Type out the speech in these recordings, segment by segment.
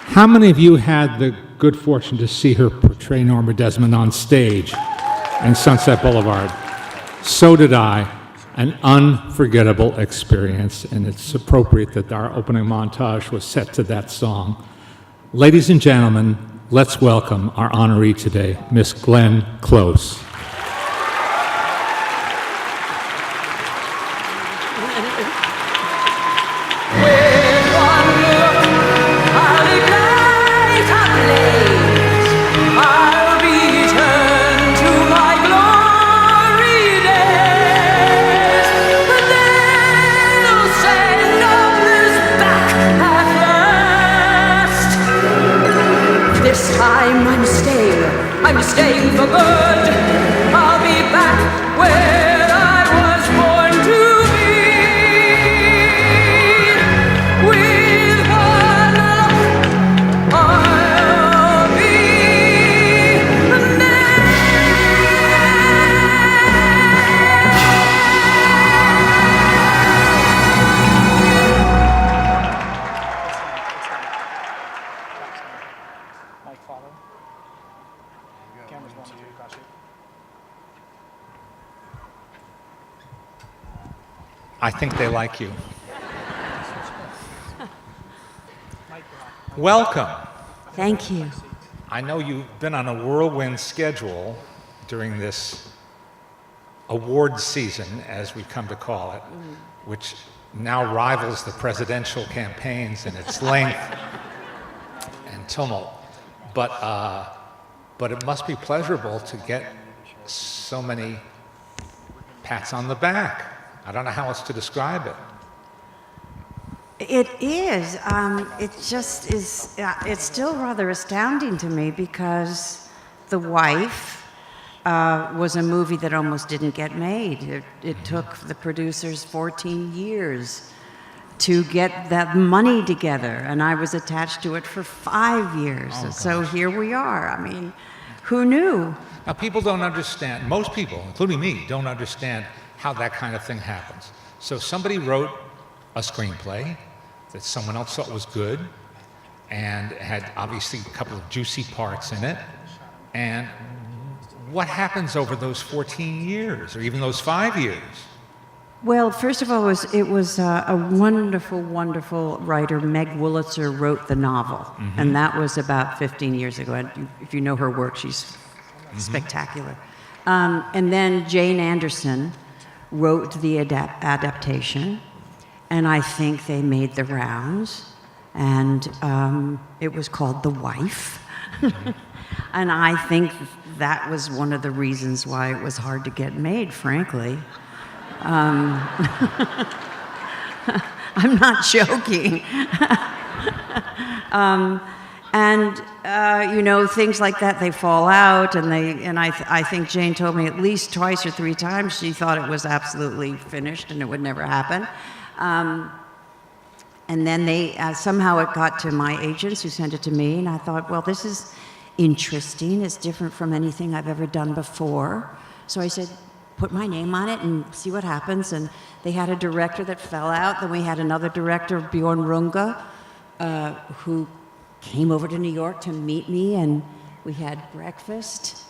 How many of you had the good fortune to see her portray Norma Desmond on stage in Sunset Boulevard? So did I. An unforgettable experience, and it's appropriate that our opening montage was set to that song. Ladies and gentlemen, let's welcome our honoree today, Miss Glenn Close. I'm staying for good. I'll be back where I was born to be. With one look, I'll be there. Mike, follow. Cameras 1 and 2 across you. I think they like you. Welcome. Thank you. I know you've been on a whirlwind schedule during this award season, as we've come to call it, which now rivals the presidential campaigns in its length and tumult. But it must be pleasurable to get so many pats on the back. I don't know how else to describe it. It is. It just is. It's still rather astounding to me because The Wife was a movie that almost didn't get made. It took the producers 14 years to get that money together, and I was attached to it for 5 years. Oh, so here we are. I mean, who knew? Now, people don't understand, most people, including me, don't understand how that kind of thing happens. So somebody wrote a screenplay that someone else thought was good and had obviously a couple of juicy parts in it. And what happens over those 14 years, or even those 5 years? Well, first of all, it was a wonderful, wonderful writer, Meg Wolitzer, wrote the novel, and that was about 15 years ago. And if you know her work, she's spectacular. And then Jane Anderson wrote the adaptation, and I think they made the rounds, and it was called The Wife. And I think that was one of the reasons why it was hard to get made, frankly. I'm not joking. You know, things like that, they fall out, and I think Jane told me at least twice or 3 times she thought it was absolutely finished and it would never happen. And then somehow it got to my agents who sent it to me, and I thought, well, this is interesting. It's different from anything I've ever done before. So I said, put my name on it and see what happens. And they had a director that fell out. Then we had another director, Bjorn Runge, who came over to New York to meet me, and we had breakfast.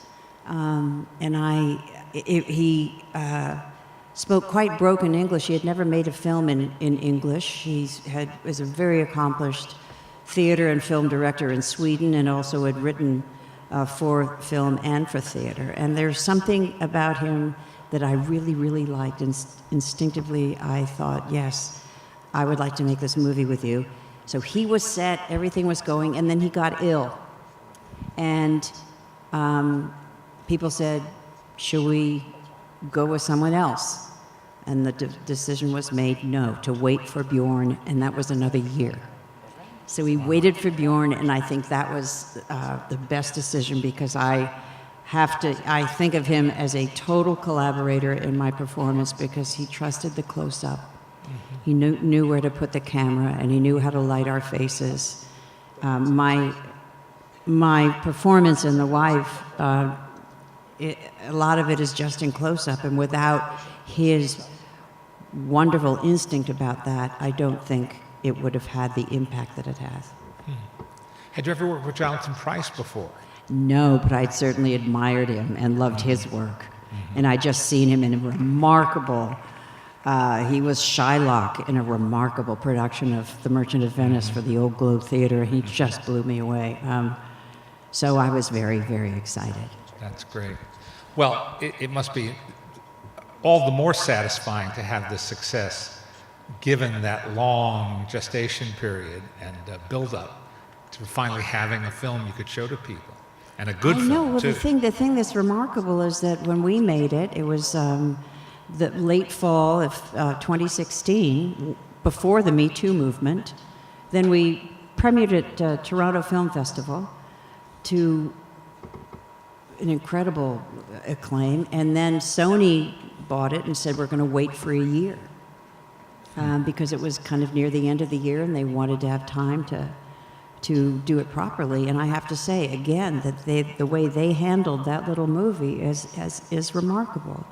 He spoke quite broken English. He had never made a film in English. Was a very accomplished theater and film director in Sweden, and also had written for film and for theater. And there's something about him that I really, really liked. And instinctively, I thought, yes, I would like to make this movie with you. So he was set, everything was going, and then he got ill. And people said, should we go with someone else? And the decision was made, no, to wait for Bjorn, and that was another year. So we waited for Bjorn, and I think that was the best decision, because I think of him as a total collaborator in my performance, because he trusted the close-up. He knew where to put the camera, and he knew how to light our faces. My performance in The Wife, a lot of it is just in close-up, and without his wonderful instinct about that, I don't think it would have had the impact that it has. Had you ever worked with Jonathan Pryce before? No, but I'd certainly admired him and loved his work. And I'd just seen him in a remarkable, he was Shylock in a remarkable production of The Merchant of Venice for the Old Globe Theater. He just blew me away. So I was very, very excited. That's great. Well, it must be all the more satisfying to have this success given that long gestation period and build-up to finally having a film you could show to people. And a good film, I know. Well, too. the thing that's remarkable is that when we made it, it was the late fall of 2016, before the Me Too movement. Then we premiered at Toronto Film Festival to an incredible acclaim, and then Sony bought it and said, we're going to wait for a year because it was kind of near the end of the year, and they wanted to have time to do it properly. And I have to say, again, that the way they handled that little movie is remarkable.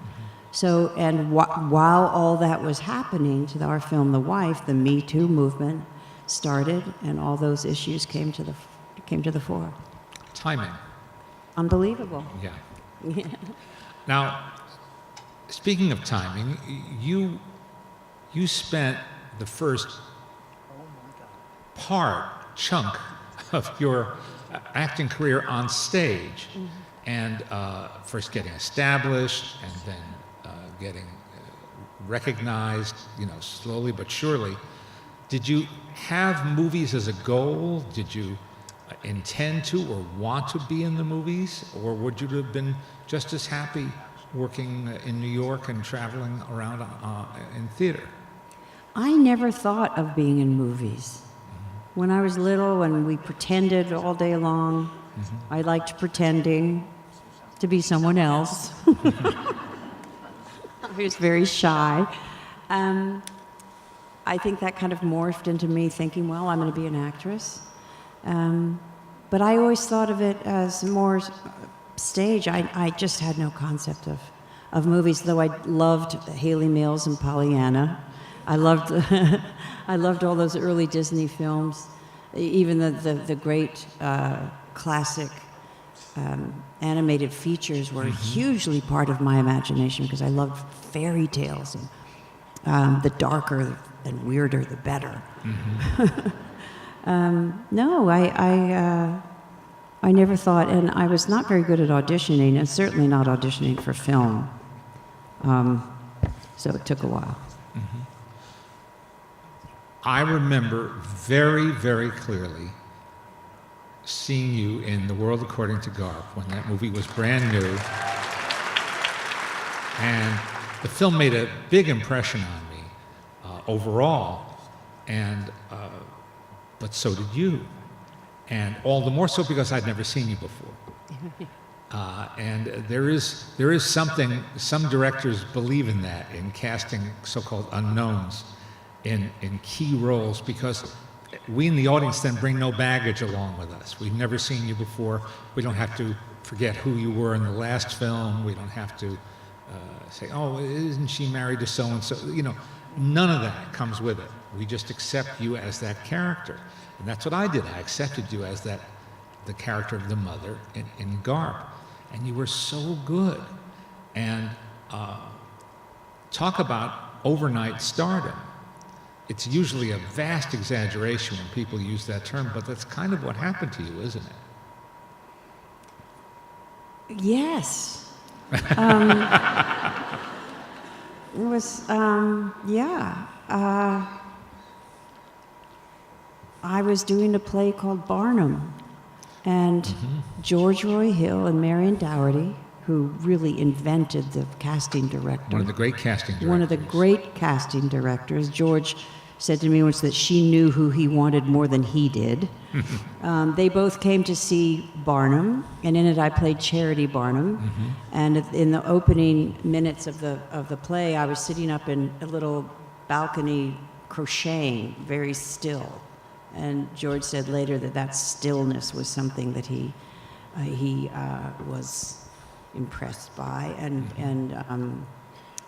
So, and while all that was happening to our film, The Wife, the Me Too movement started, and all those issues came to the fore. Timing. Unbelievable. Yeah. Now, speaking of timing, you spent the first chunk of your acting career on stage, and first getting established, and then getting recognized, slowly but surely. Did you have movies as a goal? Did you intend to or want to be in the movies, or would you have been just as happy working in New York and traveling around in theater? I never thought of being in movies. When I was little, when we pretended all day long, I liked pretending to be someone else. I was very shy. I think that kind of morphed into me thinking, well, I'm going to be an actress. But I always thought of it as more stage. I just had no concept of movies, though I loved Haley Mills and Pollyanna. I loved I loved all those early Disney films, even the great classic animated features were hugely part of my imagination because I loved fairy tales, and the darker and weirder, the better. No, I never thought, and I was not very good at auditioning, and certainly not auditioning for film. So it took a while. I remember very, very clearly seeing you in The World According to Garp when that movie was brand new. And the film made a big impression on me overall, and but so did you. And all the more so because I'd never seen you before. And there is something, some directors believe in that, in casting so-called unknowns in key roles, because we in the audience then bring no baggage along with us. We've never seen you before. We don't have to forget who you were in the last film. We don't have to say, oh, isn't she married to so-and-so? None of that comes with it. We just accept you as that character. And that's what I did. I accepted you as the character of the mother in Garp. And you were so good. And talk about overnight stardom. It's usually a vast exaggeration when people use that term, but that's kind of what happened to you, isn't it? Yes. It was, yeah. I was doing a play called Barnum, and George Roy Hill and Marion Dougherty, who really invented the casting director. One of the great casting directors. One of the great casting directors. George said to me once that she knew who he wanted more than he did. They both came to see Barnum, and in it I played Charity Barnum. And in the opening minutes of the play, I was sitting up in a little balcony crocheting, very still. And George said later that stillness was something that he was impressed by. And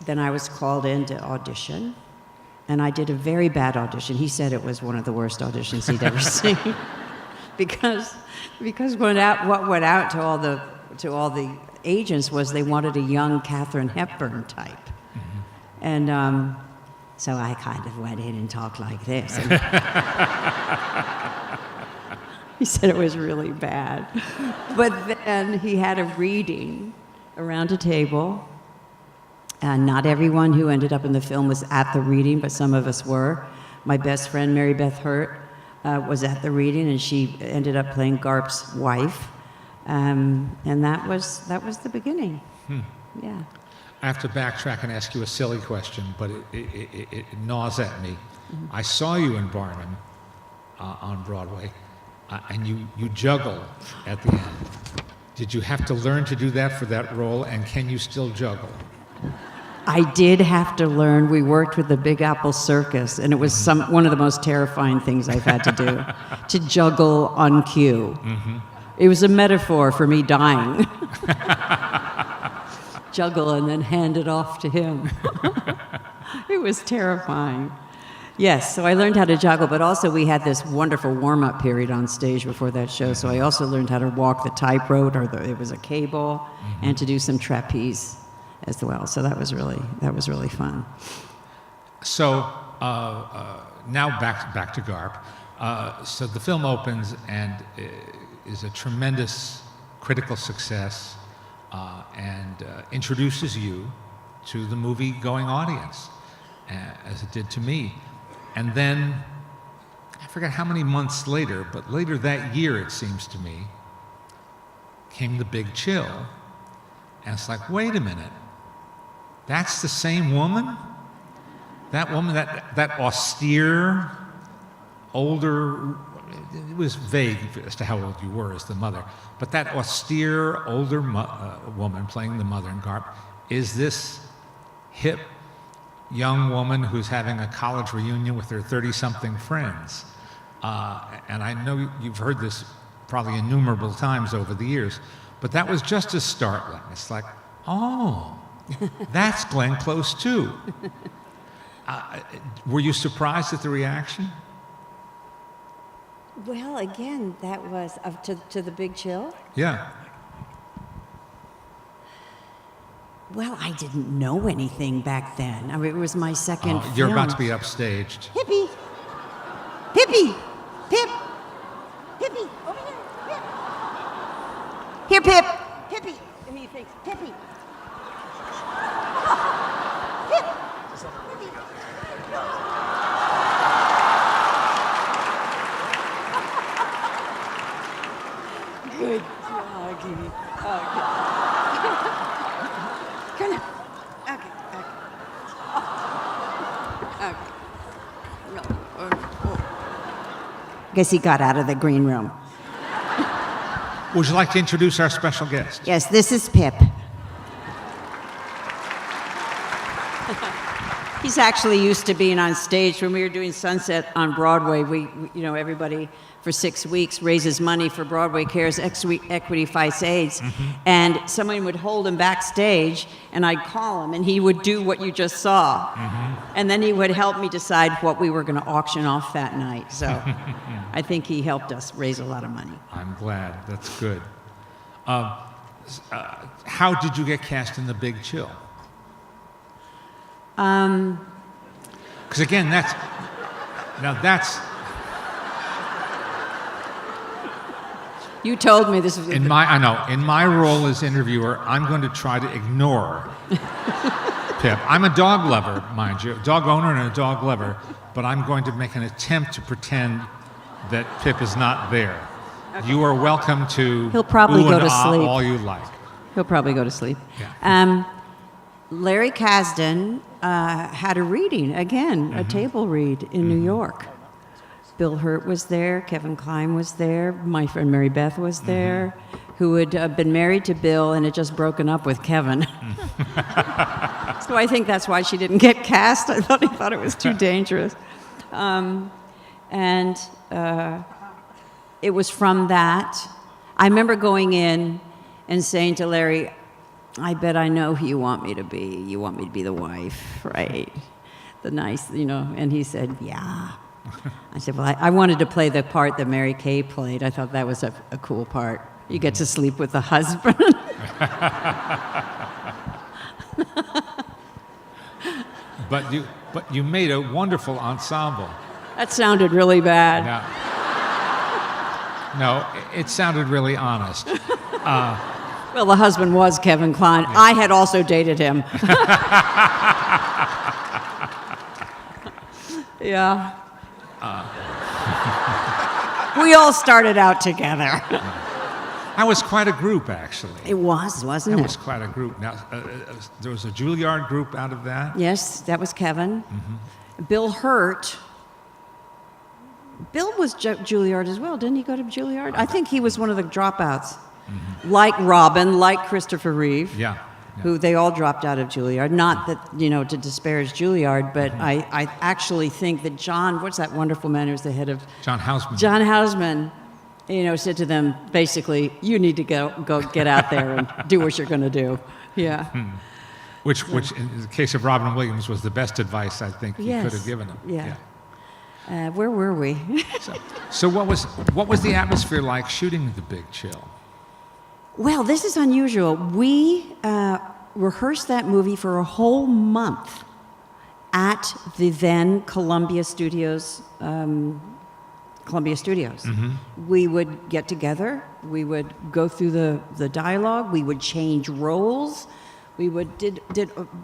then I was called in to audition. And I did a very bad audition. He said it was one of the worst auditions he'd ever seen. because what went out to all the agents was they wanted a young Katharine Hepburn type, and so I kind of went in and talked like this. And he said it was really bad, but then he had a reading around a table. And not everyone who ended up in the film was at the reading, but some of us were. My best friend, Mary Beth Hurt, was at the reading, and she ended up playing Garp's wife. And that was the beginning. Yeah. I have to backtrack and ask you a silly question, but it gnaws at me. I saw you in Barnum on Broadway, and you juggle at the end. Did you have to learn to do that for that role, and can you still juggle? I did have to learn. We worked with the Big Apple Circus, and it was one of the most terrifying things I've had to do, to juggle on cue. It was a metaphor for me dying. Juggle and then hand it off to him. It was terrifying. Yes, so I learned how to juggle, but also we had this wonderful warm-up period on stage before that show, so I also learned how to walk the tightrope, it was a cable, and to do some trapeze as well. So that was really fun. So now back to Garp. So the film opens and is a tremendous critical success, and introduces you to the movie-going audience, as it did to me. And then, I forget how many months later, but later that year, it seems to me, came The Big Chill. And it's like, wait a minute, that's the same woman? That woman, that austere, older, it was vague as to how old you were as the mother, but that austere, older woman playing the mother in Garp is this hip, young woman who's having a college reunion with her 30-something friends. And I know you've heard this probably innumerable times over the years, but that was just as startling. It's like, oh, that's Glenn Close too. Were you surprised at the reaction? Well, again, that was to The Big Chill. Yeah. Well, I didn't know anything back then. I mean, it was my second film. You're about to be upstaged. Hippie! Hippie! Pip! Hippie! Over here! Pip! Here, Pip! Hippie! And he thinks, Hippie! Pip! Hippie! Good doggy. Come on. Okay. No. Guess he got out of the green room. Would you like to introduce our special guest? Yes, this is Pip. He's actually used to being on stage. When we were doing Sunset on Broadway, we everybody for 6 weeks raises money for Broadway Cares Equity Fights AIDS, and someone would hold him backstage, and I'd call him, and he would do what you just saw, and then he would help me decide what we were going to auction off that night. So I think he helped us raise a lot of money. I'm glad. That's good. How did you get cast in The Big Chill? Because again, that's. You told me this was. In my role as interviewer, I'm going to try to ignore Pip. I'm a dog lover, mind you, dog owner and a dog lover, but I'm going to make an attempt to pretend that Pip is not there. Okay. You are welcome to. He'll probably go to sleep. All you like. He'll probably go to sleep. Yeah. Larry Kasdan had a reading, again, a table read in New York. Bill Hurt was there, Kevin Kline was there, my friend Mary Beth was there, who had been married to Bill and had just broken up with Kevin. So I think that's why she didn't get cast. I thought he thought it was too dangerous. It was from that. I remember going in and saying to Larry, I bet I know who you want me to be. You want me to be the wife, right? The nice, and he said, yeah. I said, well, I wanted to play the part that Mary Kay played. I thought that was a cool part. You get to sleep with the husband. But you made a wonderful ensemble. That sounded really bad. No, it sounded really honest. Well, the husband was Kevin Kline. Yeah. I had also dated him. Yeah. We all started out together. That was quite a group, actually. It was, wasn't it? It was quite a group. Now, there was a Juilliard group out of that? Yes, that was Kevin. Mm-hmm. Bill Hurt. Bill was Juilliard as well. Didn't he go to Juilliard? I think he was one of the dropouts. Mm-hmm. Like Robin, like Christopher Reeve. Yeah. Who they all dropped out of Juilliard. Not that, to disparage Juilliard, but mm-hmm. I actually think that John, what's that wonderful man who's the head of... John Houseman. John Houseman, said to them, basically, you need to go get out there and do what you're going to do. Yeah. Hmm. Which, in the case of Robin Williams, was the best advice I think he could have given him. Yeah. Where were we? So what was the atmosphere like shooting The Big Chill? Well, this is unusual. We rehearsed that movie for a whole month at the then Columbia Studios. Mm-hmm. We would get together. We would go through the dialogue. We would change roles. We would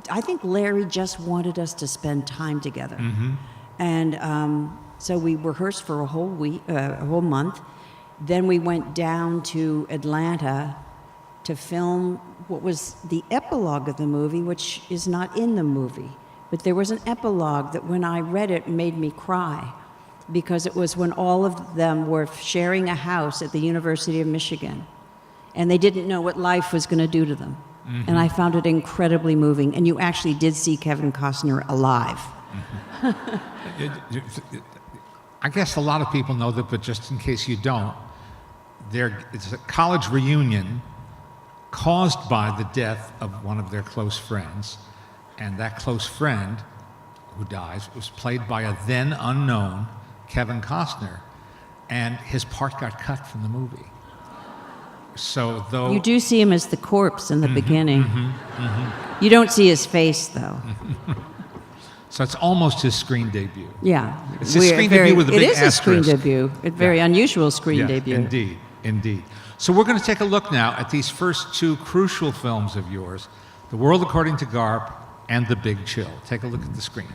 I think Larry just wanted us to spend time together, mm-hmm. and so we rehearsed for a whole month. Then we went down to Atlanta to film what was the epilogue of the movie, which is not in the movie. But there was an epilogue that when I read it made me cry, because it was when all of them were sharing a house at the University of Michigan, and they didn't know what life was going to do to them. Mm-hmm. And I found it incredibly moving. And you actually did see Kevin Costner alive. Mm-hmm. I guess a lot of people know that, but just in case you don't, it's a college reunion caused by the death of one of their close friends, and that close friend who dies was played by a then unknown Kevin Costner, and his part got cut from the movie. So though you do see him as the corpse in the mm-hmm, beginning, mm-hmm, mm-hmm. You don't see his face though. So it's almost his screen debut. Yeah, it's his screen debut with a big asterisk. It is a screen debut. A very unusual screen debut. Indeed. So we're going to take a look now at these first two crucial films of yours, The World According to Garp and The Big Chill. Take a look at the screen.